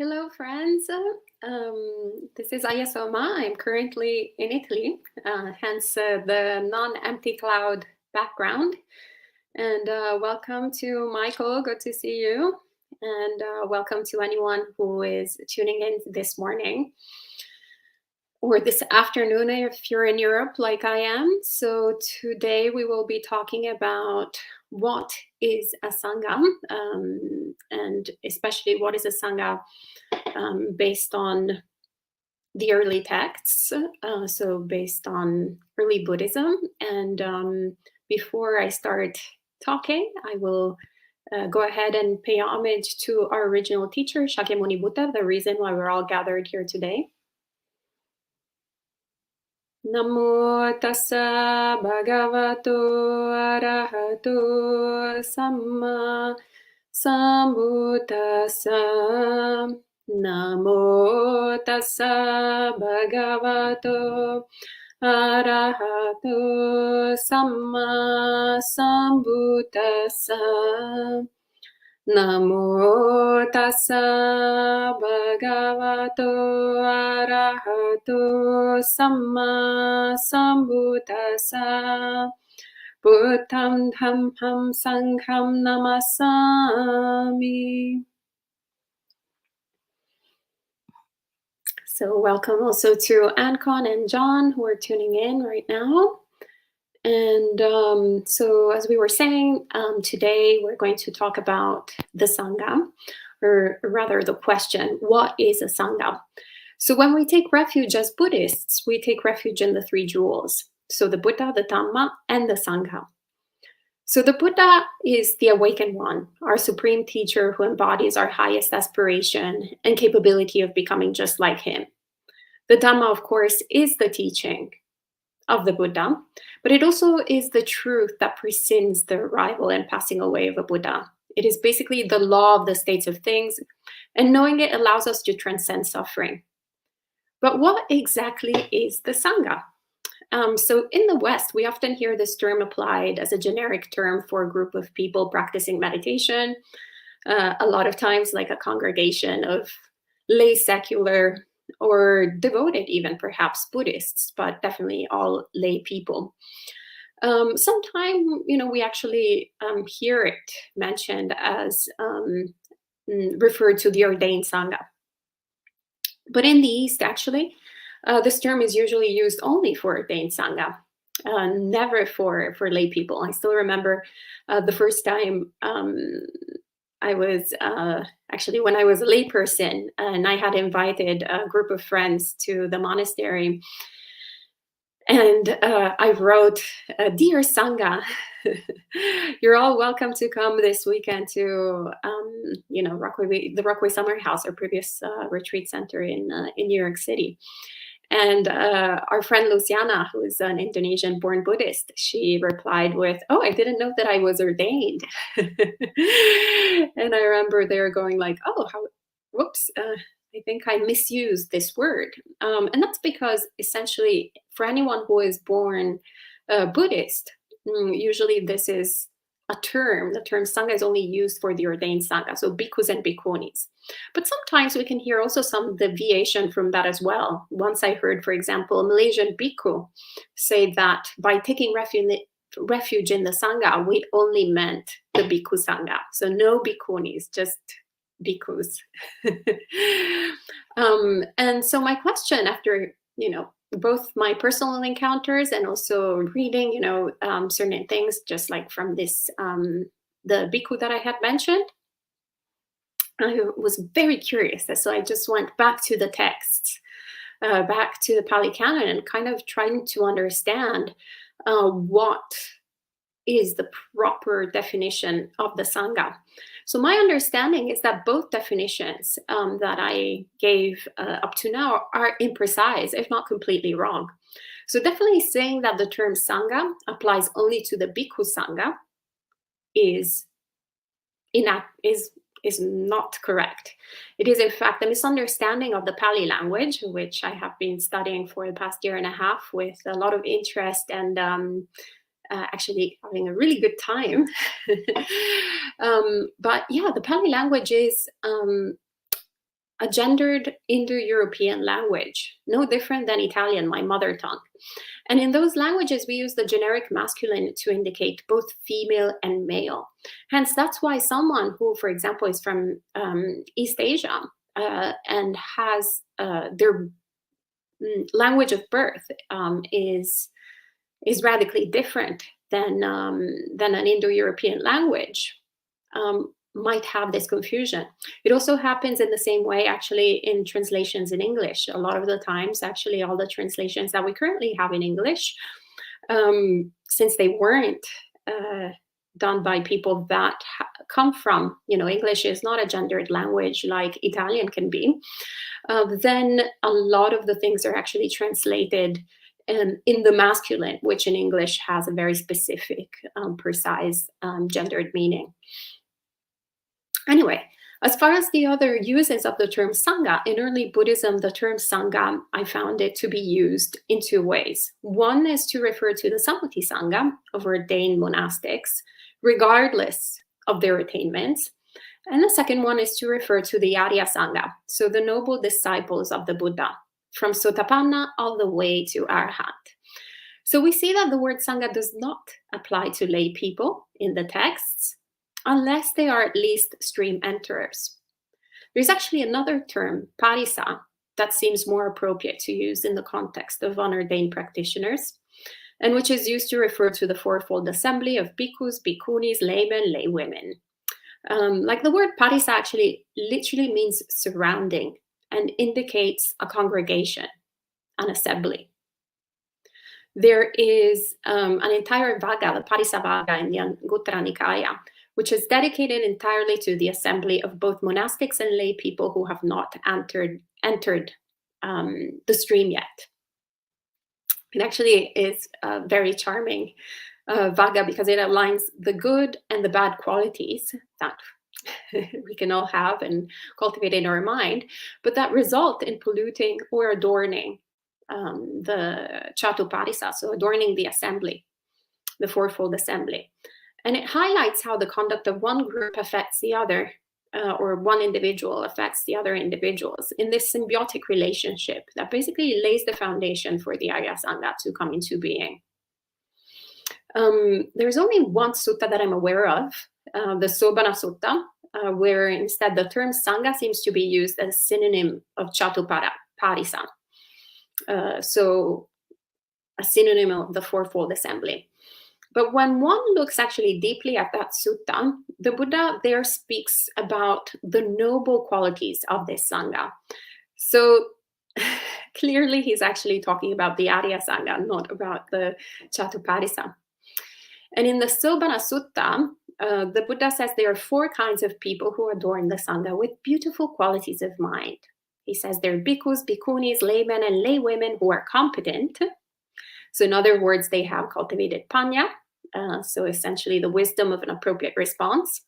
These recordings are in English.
Hello, friends. This is Ayya Soma. I'm currently in Italy, hence the non-empty cloud background. And welcome to Michael. Good to see you. And welcome to anyone who is tuning in this morning or this afternoon if you're in Europe like I am. So today we will be talking about what is a Sangha, and especially what is a Sangha based on the early texts, so based on early Buddhism. And before I start talking, I will go ahead and pay homage to our original teacher, Shakyamuni Buddha, the reason why we're all gathered here today. Namo tassa bhagavato arahato samma sambuddhassa. Namo tassa bhagavato arahato samma sambuddhassa. Namo tassa bhagavato arahato samma sambuddhassa. Buddham dhammam sangham namasami. So welcome also to Ancon and John who are tuning in right now. And so as we were saying, today we're going to talk about the Sangha, or rather the question, what is a Sangha? So when we take refuge as Buddhists, we take refuge in the three jewels. So the Buddha, the Dhamma, and the Sangha. So the Buddha is the awakened one, our supreme teacher who embodies our highest aspiration and capability of becoming just like him. The Dhamma, of course, is the teaching of the Buddha, but it also is the truth that precedes the arrival and passing away of a Buddha. It is basically the law of the states of things, and knowing it allows us to transcend suffering. But what exactly is the Sangha? So in the West, we often hear this term applied as a generic term for a group of people practicing meditation, a lot of times like a congregation of lay secular or devoted even perhaps Buddhists, but definitely all lay people. Sometimes, we actually hear it mentioned as referred to the ordained Sangha. But in the East, actually, this term is usually used only for ordained Sangha, never for lay people. I still remember the first time I was actually when I was a layperson, and I had invited a group of friends to the monastery. And I wrote, "Dear Sangha, you're all welcome to come this weekend to, the Rockaway Summer House, our previous retreat center in New York City." And our friend Luciana, who is an Indonesian-born Buddhist, she replied with, "Oh, I didn't know that I was ordained." And I remember they were going like, "Oh, whoops, I think I misused this word." And that's because essentially for anyone who is born Buddhist, usually this is a term. The term Sangha is only used for the ordained Sangha, so bhikkhus and bhikkhunis. But sometimes we can hear also some deviation from that as well. Once I heard, for example, a Malaysian bhikkhu say that by taking refuge in the Sangha, we only meant the bhikkhu Sangha. So no bhikkhunis, just bhikkhus. And so my question after, both my personal encounters and also reading, certain things, just like from this, the bhikkhu that I had mentioned, I was very curious. So I just went back to the texts, back to the Pali Canon, and kind of trying to understand what is the proper definition of the Sangha. So my understanding is that both definitions that I gave up to now are imprecise, if not completely wrong. So definitely saying that the term Sangha applies only to the Bhikkhu Sangha is not correct. It is in fact a misunderstanding of the Pali language, which I have been studying for the past year and a half with a lot of interest and actually having a really good time. But yeah, the Pali language is a gendered Indo-European language, no different than Italian, my mother tongue. And in those languages, we use the generic masculine to indicate both female and male. Hence, that's why someone who, for example, is from East Asia and has their language of birth is radically different than an Indo-European language, might have this confusion. It also happens in the same way, actually, in translations in English. A lot of the times, actually, all the translations that we currently have in English, since they weren't done by people that come from, English is not a gendered language like Italian can be, then a lot of the things are actually translated in the masculine, which in English has a very specific, precise, gendered meaning. Anyway, as far as the other uses of the term Sangha, in early Buddhism, the term Sangha, I found it to be used in two ways. One is to refer to the Sammuti Sangha of ordained monastics, regardless of their attainments. And the second one is to refer to the Arya Sangha, so the noble disciples of the Buddha, from Sotapanna all the way to Arhat. So we see that the word Sangha does not apply to lay people in the texts, unless they are at least stream enterers. There's actually another term, parisa, that seems more appropriate to use in the context of unordained practitioners, and which is used to refer to the fourfold assembly of bhikkhus, bhikkhunis, laymen, laywomen. Like the word parisa actually literally means surrounding and indicates a congregation, an assembly. There is an entire Vagga, the Parisa Vagga in the Anguttara Nikaya, which is dedicated entirely to the assembly of both monastics and lay people who have not entered the stream yet. It actually is a very charming Vagga because it aligns the good and the bad qualities that we can all have and cultivate in our mind, but that result in polluting or adorning the Chatuparisa, so adorning the assembly, the fourfold assembly. And it highlights how the conduct of one group affects the other, or one individual affects the other individuals in this symbiotic relationship that basically lays the foundation for the Arya Sangha to come into being. There's only one sutta that I'm aware of, the Sobana Sutta, where instead the term Sangha seems to be used as a synonym of Chatuparisa. So a synonym of the fourfold assembly. But when one looks actually deeply at that sutta, the Buddha there speaks about the noble qualities of this Sangha. So clearly he's actually talking about the Arya Sangha, not about the Chatuparisa. And in the Sobana Sutta, the Buddha says there are four kinds of people who adorn the Sangha with beautiful qualities of mind. He says there are bhikkhus, bhikkhunis, laymen, and laywomen who are competent. So in other words, they have cultivated panya, so essentially the wisdom of an appropriate response.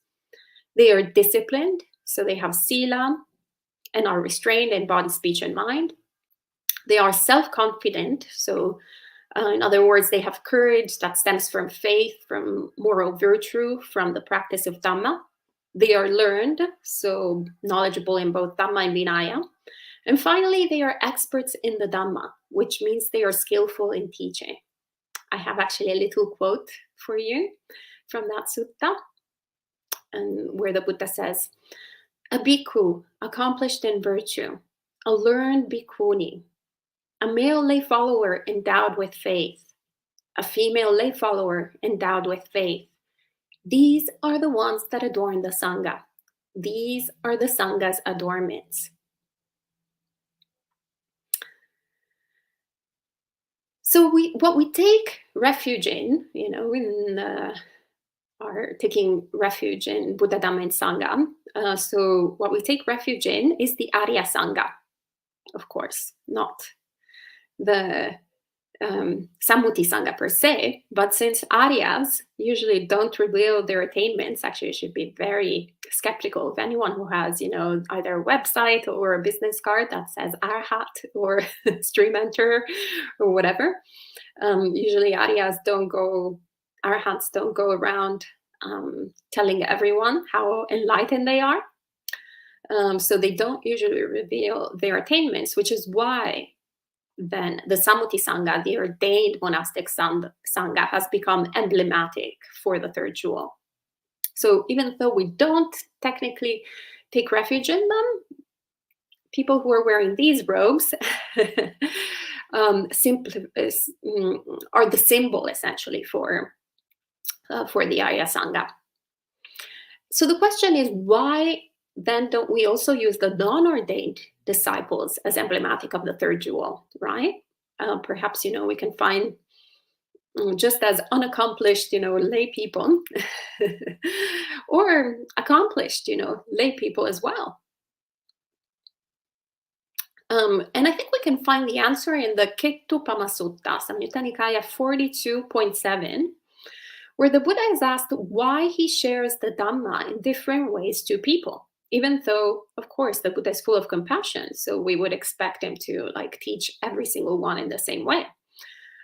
They are disciplined, so they have sila and are restrained in body, speech, and mind. They are self-confident, so in other words, they have courage that stems from faith, from moral virtue, from the practice of Dhamma. They are learned, so knowledgeable in both Dhamma and Vinaya. And finally, they are experts in the Dhamma, which means they are skillful in teaching. I have actually a little quote for you from that sutta, and where the Buddha says, a bhikkhu accomplished in virtue, a learned bhikkhuni, a male lay follower endowed with faith, a female lay follower endowed with faith. These are the ones that adorn the Sangha. These are the Sangha's adornments. So what we take refuge in, are taking refuge in Buddha, Dhamma, and Sangha. So what we take refuge in is the Arya Sangha, of course, not the Sammuti Sangha per se, but since Aryas usually don't reveal their attainments, actually you should be very skeptical of anyone who has, either a website or a business card that says Arhat or Stream Enter or whatever. Usually Arhats don't go around telling everyone how enlightened they are. So they don't usually reveal their attainments, which is why then the Sammuti Sangha, the ordained monastic Sangha, has become emblematic for the third jewel. So even though we don't technically take refuge in them, people who are wearing these robes simply are the symbol essentially for the Arya Sangha. So the question is, why then don't we also use the non-ordained disciples as emblematic of the third jewel, right? Perhaps, we can find just as unaccomplished, lay people or accomplished, lay people as well. And I think we can find the answer in the Ketupama Sutta, Samyutta Nikaya 42.7, where the Buddha is asked why he shares the Dhamma in different ways to people, even though, of course, the Buddha is full of compassion, so we would expect him to teach every single one in the same way.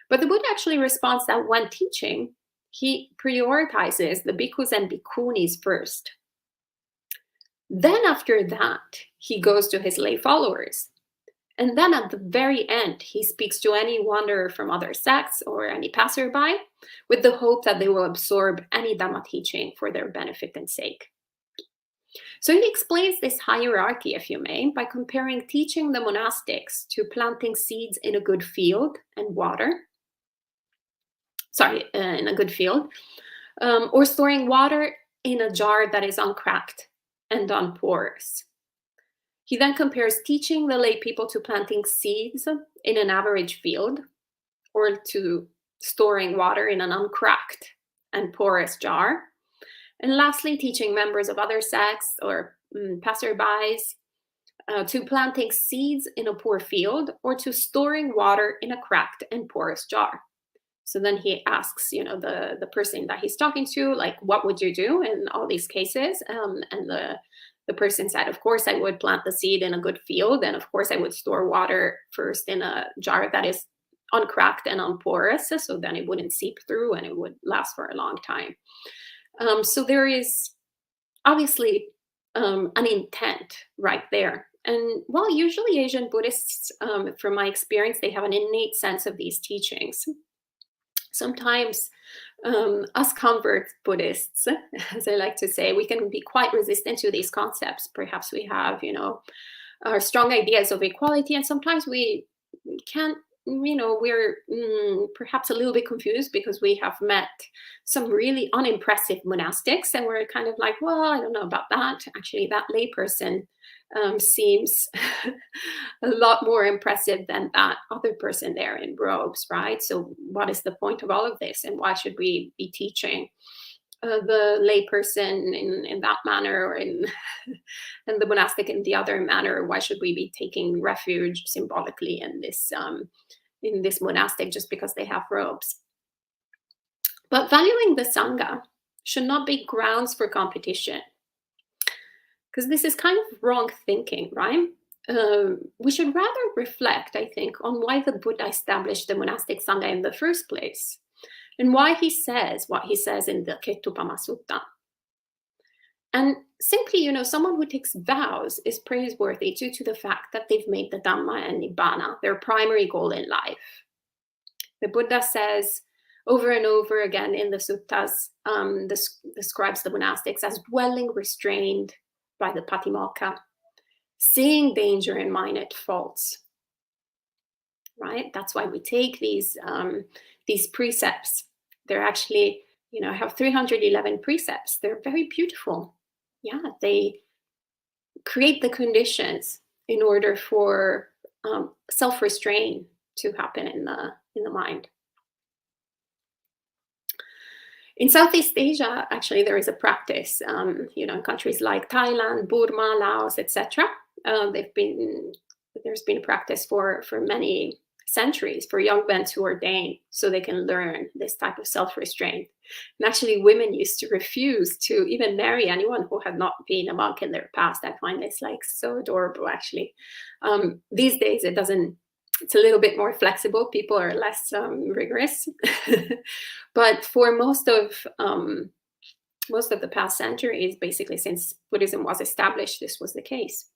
But the Buddha actually responds that when teaching, he prioritizes the bhikkhus and bhikkhunis first. Then after that, he goes to his lay followers. And then at the very end, he speaks to any wanderer from other sects or any passerby with the hope that they will absorb any Dhamma teaching for their benefit and sake. So he explains this hierarchy, if you may, by comparing teaching the monastics to planting seeds in a good field and water. In a good field, or storing water in a jar that is uncracked and unporous. He then compares teaching the lay people to planting seeds in an average field, or to storing water in an uncracked and porous jar. And lastly, teaching members of other sects or passerbys to planting seeds in a poor field, or to storing water in a cracked and porous jar. So then he asks, the person that he's talking to, what would you do in all these cases? And the person said, of course, I would plant the seed in a good field. And of course, I would store water first in a jar that is uncracked and unporous, so then it wouldn't seep through and it would last for a long time. So there is obviously an intent right there. And while usually Asian Buddhists, from my experience, they have an innate sense of these teachings, sometimes us convert Buddhists, as I like to say, we can be quite resistant to these concepts. Perhaps we have, our strong ideas of equality, and sometimes we can't, we're perhaps a little bit confused because we have met some really unimpressive monastics, and we're kind of like, well, I don't know about that. Actually, that layperson seems a lot more impressive than that other person there in robes, right? So what is the point of all of this, and why should we be teaching the layperson in that manner, or in and the monastic in the other manner? Why should we be taking refuge symbolically in this monastic just because they have robes? But valuing the Sangha should not be grounds for competition, because this is kind of wrong thinking, right? We should rather reflect, I think, on why the Buddha established the monastic Sangha in the first place, and why he says what he says in the Ketupama Sutta. And simply, someone who takes vows is praiseworthy due to the fact that they've made the Dhamma and Nibbana their primary goal in life. The Buddha says over and over again in the suttas, describes the monastics as dwelling restrained by the patimokkha, seeing danger in minor faults. Right? That's why we take these precepts. They're actually, have 311 precepts. They're very beautiful. Yeah, they create the conditions in order for self-restraint to happen in the mind. In Southeast Asia, actually, there is a practice, in countries like Thailand, Burma, Laos, etc. There's been a practice for many centuries for young men to ordain so they can learn this type of self-restraint. And actually, women used to refuse to even marry anyone who had not been a monk in their past. I find this so adorable, actually. These days, it's a little bit more flexible. People are less rigorous. But for most of most of the past centuries, basically since Buddhism was established, this was the case.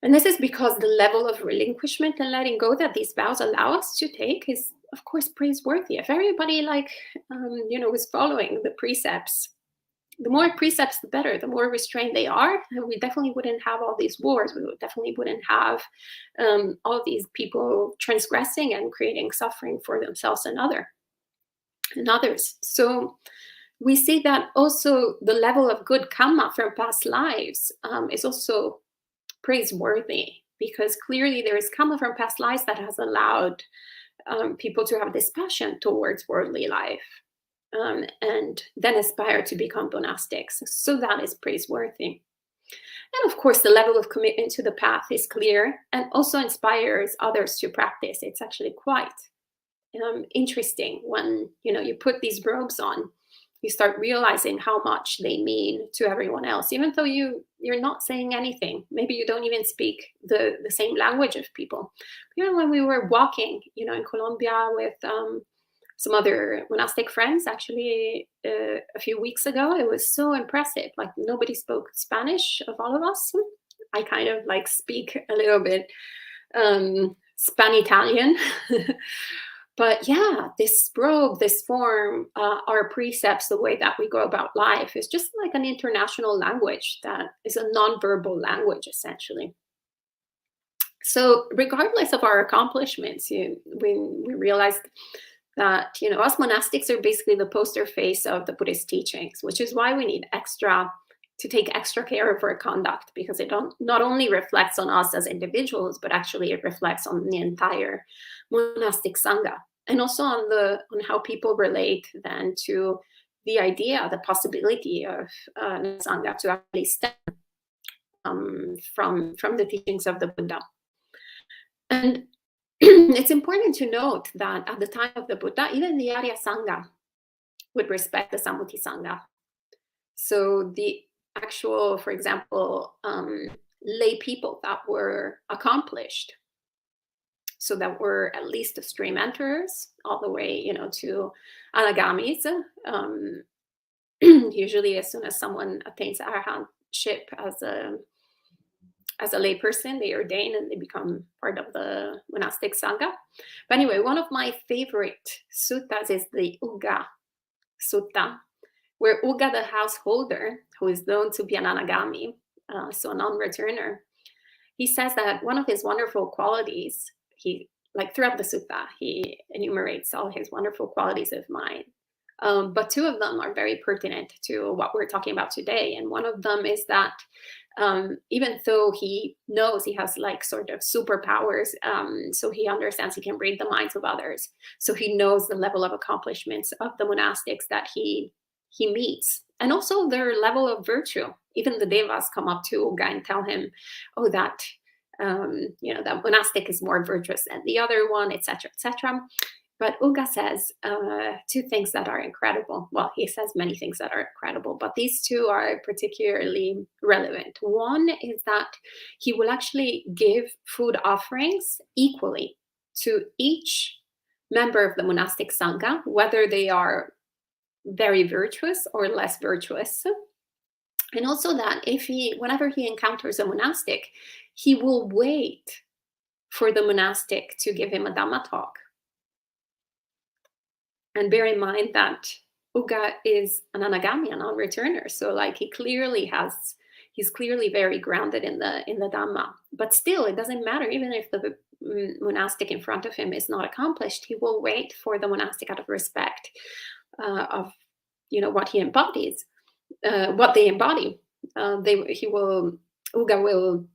And this is because the level of relinquishment and letting go that these vows allow us to take is, of course, praiseworthy. If everybody, is following the precepts, the more precepts, the better. The more restrained they are, and we definitely wouldn't have all these wars. We definitely wouldn't have all these people transgressing and creating suffering for themselves and others. So we see that also the level of good karma from past lives is also praiseworthy, because clearly there is karma from past lives that has allowed people to have this passion towards worldly life, and then aspire to become monastics. So that is praiseworthy. And of course, the level of commitment to the path is clear and also inspires others to practice. It's actually quite interesting when you put these robes on. You start realizing how much they mean to everyone else, even though you're not saying anything. Maybe you don't even speak the same language of people. When we were walking, in Colombia with some other monastic friends, actually a few weeks ago, it was so impressive. Like, nobody spoke Spanish of all of us. I kind of speak a little bit Span-Italian. But yeah, this robe, this form, our precepts, the way that we go about life is just like an international language that is a non-verbal language, essentially. So regardless of our accomplishments, we realized that, us monastics are basically the poster face of the Buddhist teachings, which is why we need to take extra care of our conduct, because it not only reflects on us as individuals, but actually it reflects on the entire monastic Sangha, and also on how people relate then to the idea, the possibility of Sangha to actually stem from the teachings of the Buddha. And it's important to note that at the time of the Buddha, even the Arya Sangha would respect the Sammuti Sangha. So the actual, for example, lay people that were accomplished, so that were at least stream enterers, all the way, to anagamis. Usually, as soon as someone attains arahantship as a lay person, they ordain and they become part of the monastic Sangha. But anyway, one of my favorite suttas is the Ugga Sutta, where Ugga, the householder, who is known to be an anagami, so a non-returner, he says that one of his wonderful qualities, throughout the sutta, he enumerates all his wonderful qualities of mind. But two of them are very pertinent to what we're talking about today. And one of them is that even though he knows he has sort of superpowers, so he understands he can read the minds of others. So he knows the level of accomplishments of the monastics that he meets, and also their level of virtue. Even the devas come up to Ugga and tell him, oh, that that monastic is more virtuous than the other one, etc., etc. But Ugga says two things that are incredible. Well, he says many things that are incredible, but these two are particularly relevant. One is that he will actually give food offerings equally to each member of the monastic Sangha, whether they are very virtuous or less virtuous. And also that whenever he encounters a monastic, he will wait for the monastic to give him a Dhamma talk. And bear in mind that Ugga is an anagami, a non-returner. So he's clearly very grounded in the Dhamma. But still, it doesn't matter. Even if the monastic in front of him is not accomplished, he will wait for the monastic out of respect of what he embodies, what they embody. Ugga will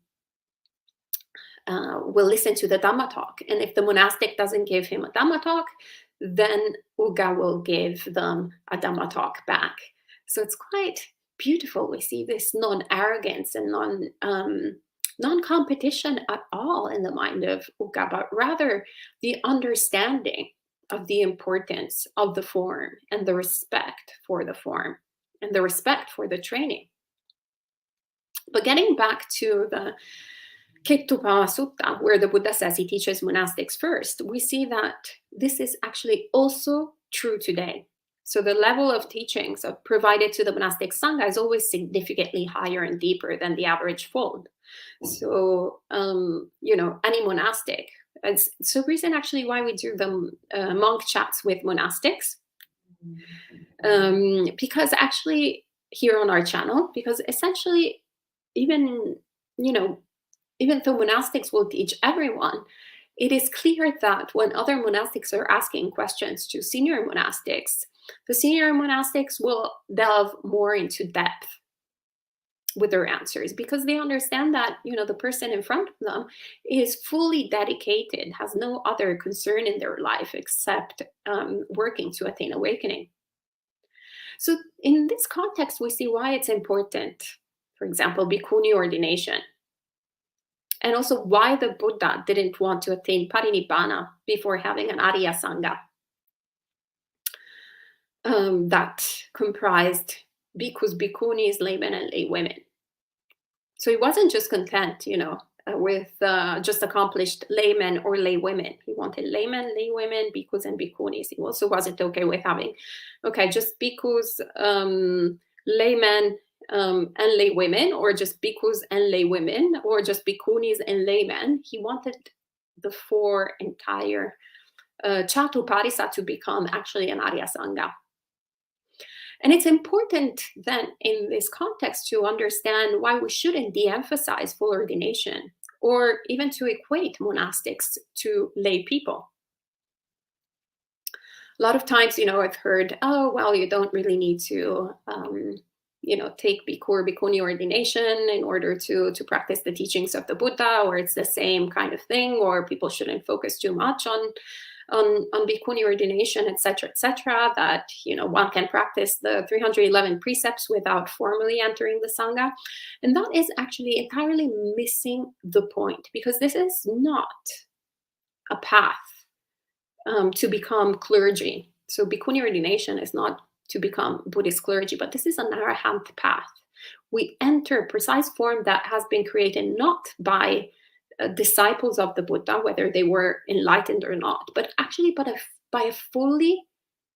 listen to the Dhamma talk, and if the monastic doesn't give him a Dhamma talk, then Ugga will give them a Dhamma talk back. So it's quite beautiful. We see this non-arrogance and non-competition at all in the mind of Ugga, but rather the understanding of the importance of the form and the respect for the form and the respect for the training. But getting back to the Kettupa Sutta, where the Buddha says he teaches monastics first, we see that this is actually also true today. So the level of teachings provided to the monastic Sangha is always significantly higher and deeper than the average fold. So, any monastic. It's the reason actually why we do the monk chats with monastics. Because actually here on our channel, because essentially even, even though monastics will teach everyone, it is clear that when other monastics are asking questions to senior monastics, the senior monastics will delve more into depth with their answers, because they understand that the person in front of them is fully dedicated, has no other concern in their life except working to attain awakening. So in this context, we see why it's important, for example, bhikkhuni ordination, and also why the Buddha didn't want to attain parinibbana before having an arya Sangha that comprised bhikkhus, bhikkhunis, laymen, and lay women. So he wasn't just content, with just accomplished laymen or lay women. He wanted laymen, lay women, bhikkhus, and bhikkhunis. He also wasn't okay with having, just bhikkhus, laymen, and lay women, or just bhikkhus and lay women, or just bhikkhunis and laymen. He wanted the four entire Chatuparisa to become actually an Arya Sangha. And it's important then in this context to understand why we shouldn't de-emphasize full ordination or even to equate monastics to lay people. A lot of times, I've heard, oh, well, you don't really need to, take bhikkhu or bhikkhuni ordination in order to practice the teachings of the Buddha, or it's the same kind of thing, or people shouldn't focus too much on bhikkhuni ordination, etc., that one can practice the 311 precepts without formally entering the Sangha. And that is actually entirely missing the point, because this is not a path to become clergy. So bhikkhuni ordination is not to become Buddhist clergy, but this is an arahant path. We enter precise form that has been created not by disciples of the Buddha, whether they were enlightened or not, but actually by a fully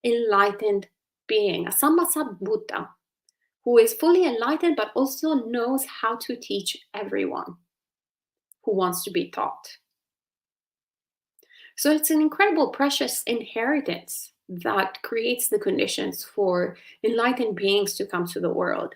enlightened being, a Sammasa Buddha, who is fully enlightened but also knows how to teach everyone who wants to be taught. So it's an incredible, precious inheritance that creates the conditions for enlightened beings to come to the world.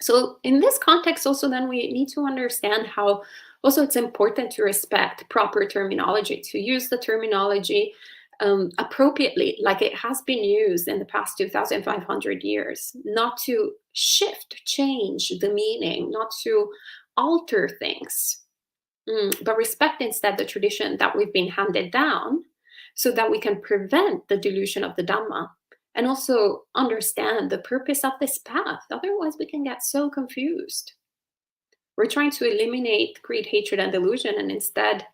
So in this context also, then we need to understand how also it's important to respect proper terminology, to use the terminology appropriately, like it has been used in the past 2,500 years, not to change the meaning, not to alter things, but respect instead the tradition that we've been handed down, so that we can prevent the delusion of the Dhamma and also understand the purpose of this path. Otherwise, we can get so confused. We're trying to eliminate greed, hatred, and delusion, and instead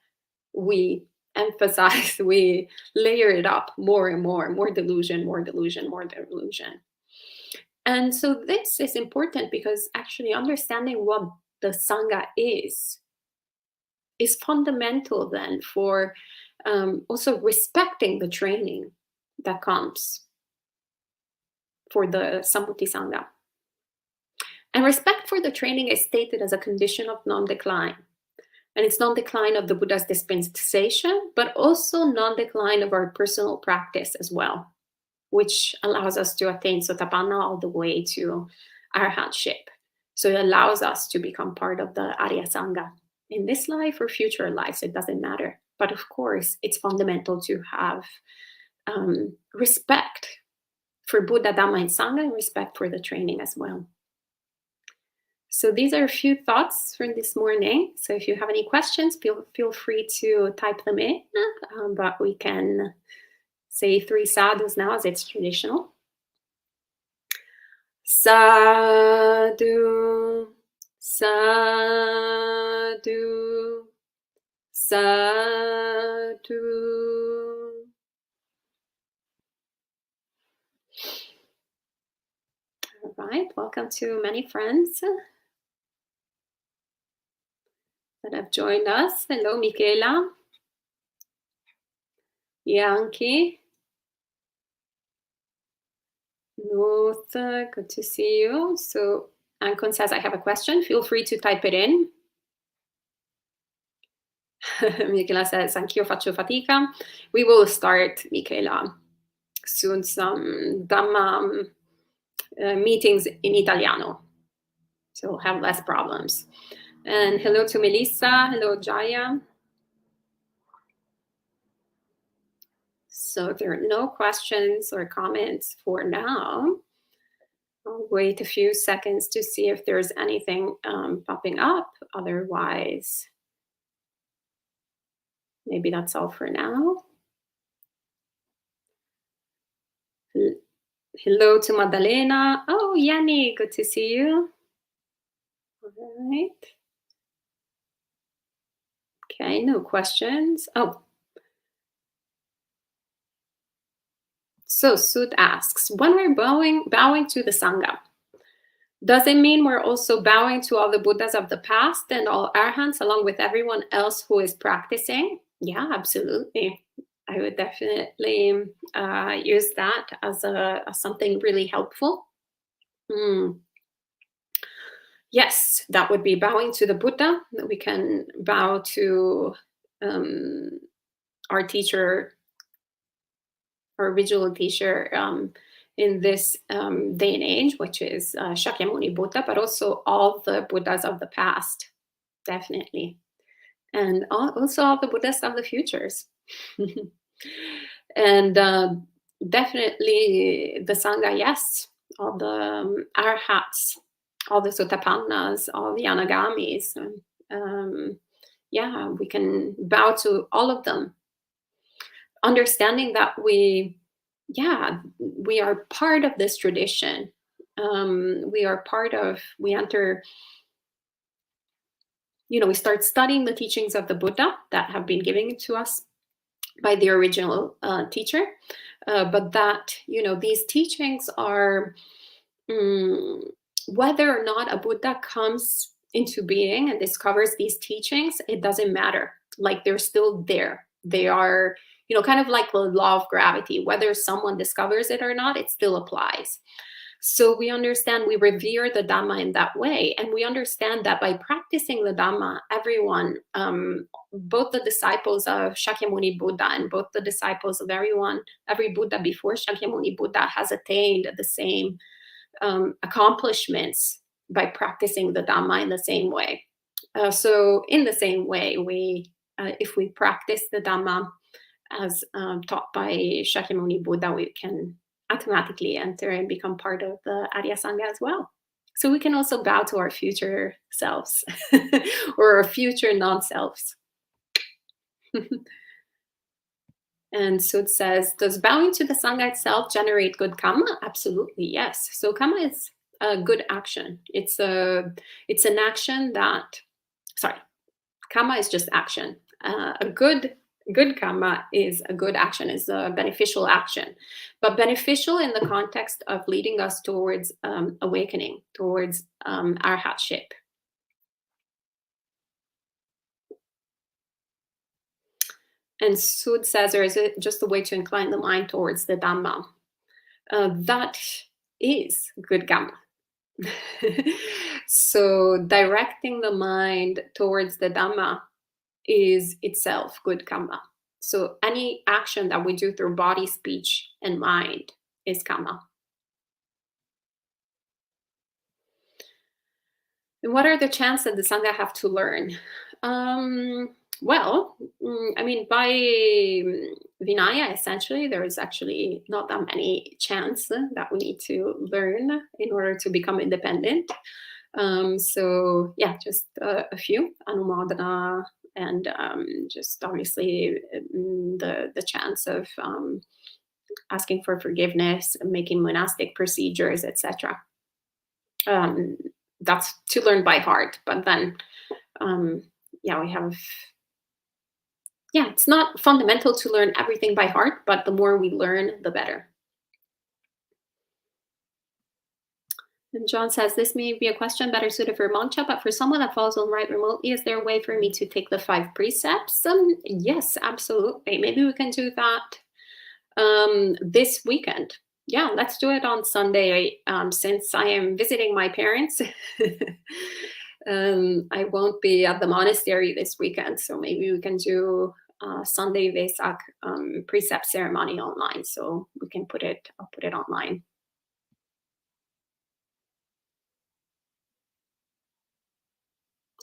we emphasize, we layer it up more and more delusion, more delusion, more delusion. And so this is important, because actually understanding what the Sangha is fundamental then for also respecting the training that comes for the Sambuti Sangha. And respect for the training is stated as a condition of non-decline. And it's non-decline of the Buddha's dispensation, but also non-decline of our personal practice as well, which allows us to attain Sotapanna all the way to Arhatship. So it allows us to become part of the Arya Sangha in this life or future lives, it doesn't matter. But of course, it's fundamental to have respect for Buddha, Dhamma, and Sangha, and respect for the training as well. So these are a few thoughts from this morning. So if you have any questions, feel free to type them in, but we can say 3 sadhus now as it's traditional. Sadhu, sadhu, sadhu. All right, welcome to many friends that have joined us. Hello, Michaela, Yankee, Ruth, good to see you. So Ancon says, I have a question. Feel free to type it in. Michela says, anch'io faccio fatica. We will start, Michela, soon some Dhamma meetings in Italiano. So we'll have less problems. And hello to Melissa. Hello, Jaya. So if there are no questions or comments for now, I'll wait a few seconds to see if there's anything popping up. Otherwise, maybe that's all for now. Hello to Maddalena. Oh, Yanni, good to see you. All right. Okay, no questions. Oh. So Sud asks, when we're bowing to the Sangha, does it mean we're also bowing to all the Buddhas of the past and all Arhants along with everyone else who is practicing? Yeah, absolutely. I would definitely use that as something really helpful. Yes, that would be bowing to the Buddha. We can bow to our teacher, our original teacher in this day and age, which is Shakyamuni Buddha, but also all the Buddhas of the past, definitely. And also all the Buddhas of the futures. And definitely the Sangha, yes, all the Arhats, all the Sotapannas, all the Anagamis. Yeah, we can bow to all of them, understanding that we are part of this tradition. We enter, we start studying the teachings of the Buddha that have been given to us by the original teacher, but that, these teachings are, whether or not a Buddha comes into being and discovers these teachings, it doesn't matter. Like, they're still there. They are, kind of like the law of gravity. Whether someone discovers it or not, it still applies. So we understand, we revere the Dhamma in that way. And we understand that by practicing the Dhamma, everyone, both the disciples of Shakyamuni Buddha and both the disciples of every Buddha before Shakyamuni Buddha has attained the same accomplishments by practicing the Dhamma in the same way. So in the same way, if we practice the Dhamma as taught by Shakyamuni Buddha, we can automatically enter and become part of the Arya Sangha as well. So we can also bow to our future selves or our future non-selves. And so it says, does bowing to the Sangha itself generate good karma? Absolutely, yes. So karma is a good action. It's an action that, karma is just action. A good karma is a good action, is a beneficial action, but beneficial in the context of leading us towards awakening, towards arhatship. And Sud says, or is it just a way to incline the mind towards the Dhamma? That is good karma. So directing the mind towards the Dhamma is itself good karma. So any action that we do through body, speech, and mind is karma. And what are the chants that the Sangha have to learn? Well, I mean, by Vinaya, essentially, there is actually not that many chants that we need to learn in order to become independent. So yeah, just a few, Anumodana, and just obviously the chance of asking for forgiveness, making monastic procedures, etc. That's to learn by heart, but then we have, it's not fundamental to learn everything by heart, but the more we learn, the better. And John says, this may be a question better suited for Mancha, but for someone that follows on right remotely, is there a way for me to take the 5 precepts? Yes, absolutely. Maybe we can do that this weekend. Yeah, let's do it on Sunday. Since I am visiting my parents, I won't be at the monastery this weekend, so maybe we can do Sunday Vesak precept ceremony online. So we can I'll put it online.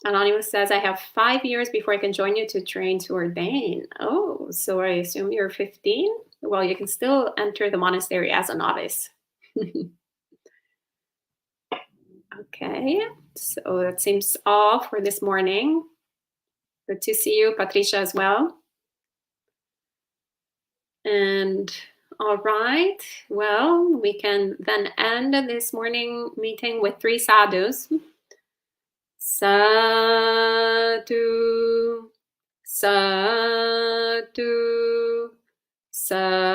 Anonymous says, I have 5 years before I can join you to train to ordain. Oh, so I assume you're 15? Well, you can still enter the monastery as a novice. Okay, so that seems all for this morning. Good to see you, Patricia, as well. And all right, well, we can then end this morning meeting with 3 sadhus. Sadhu, sadhu, sadhu.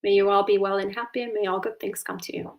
May you all be well and happy, and may all good things come to you.